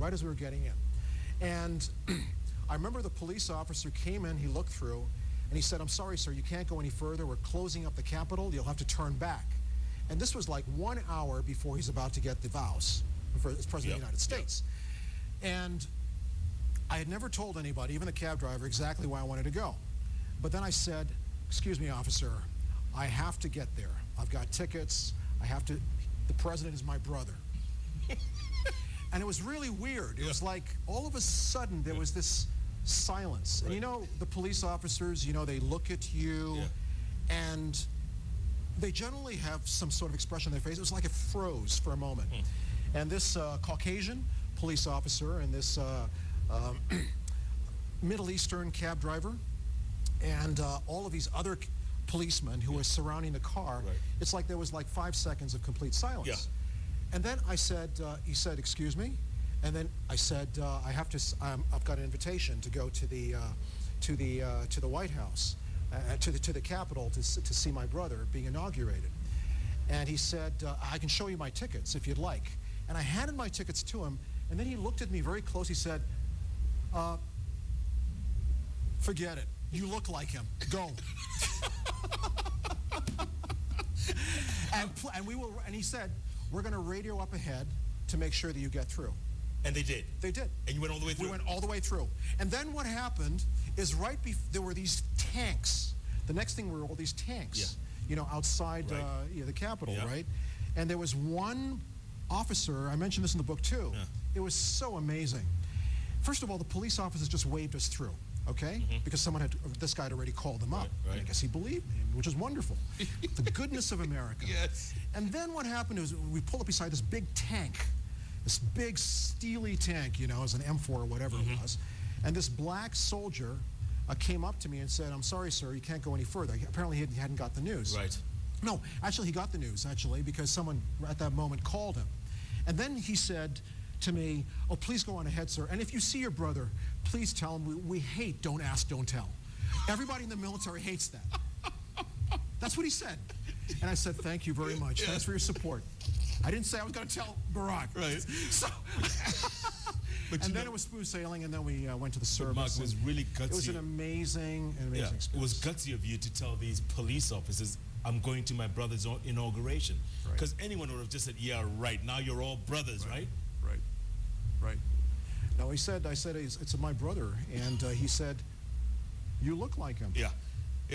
right as we were getting in. And I remember the police officer came in, he looked through, and he said, "I'm sorry, sir, you can't go any further. We're closing up the Capitol. You'll have to turn back." And this was like 1 hour before he's about to get the vows as President of the United States. And I had never told anybody, even the cab driver, exactly why I wanted to go. But then I said, "Excuse me, officer, I have to get there. I've got tickets. I have to, the president is my brother." And it was really weird. It was like all of a sudden there was this silence. And you know, the police officers, you know, they look at you and they generally have some sort of expression on their face. It was like it froze for a moment. And this Caucasian police officer and this Middle Eastern cab driver and all of these other policemen who were surrounding the car, it's like there was like 5 seconds of complete silence. And then I said, he said, "Excuse me," and then I said, I've got an invitation to go to the White House, to the Capitol to see my brother being inaugurated. And he said, "I can show you my tickets if you'd like." And I handed my tickets to him, and then he looked at me very close. He said, "Forget it. You look like him. Go." And he said, "We're going to radio up ahead to make sure that you get through." And they did? They did. And you went all the way through? We went all the way through. And then what happened is there were these tanks. The next thing were all these tanks, you know, outside the Capitol, right? And there was one officer, I mentioned this in the book too. It was so amazing. First of all, the police officers just waved us through. Okay? Because this guy had already called them up. And I guess he believed me, which is wonderful. The goodness of America. And then what happened is we pulled up beside this big tank, this big steely tank, you know, it was an M4 or whatever it was. And this black soldier came up to me and said, "I'm sorry, sir, you can't go any further." Apparently he hadn't got the news. No, actually he got the news, because someone at that moment called him. And then he said to me, "Oh, please go on ahead, sir. And if you see your brother, please tell him we hate don't ask, don't tell. Everybody in the military hates that." That's what he said. And I said, "Thank you very much. Thanks for your support." I didn't say I was going to tell Barack. So, and then it was smooth sailing, and then we went to the service. Mark, it was really gutsy. It was an amazing experience. It was gutsy of you to tell these police officers, "I'm going to my brother's inauguration." Because anyone would have just said, "Yeah, right, now you're all brothers," right? Right. No, I said, it's my brother. And he said, "You look like him."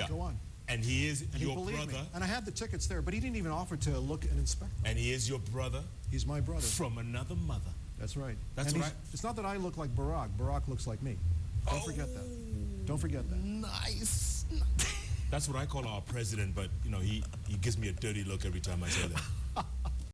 Go on. And he is your brother. Me. And I had the tickets there, but he didn't even offer to look and inspect them. And he is your brother? He's my brother. From another mother. That's right. It's not that I look like Barack. Barack looks like me. Don't forget that. Don't forget that. Nice. That's what I call our president, but, you know, he gives me a dirty look every time I say that.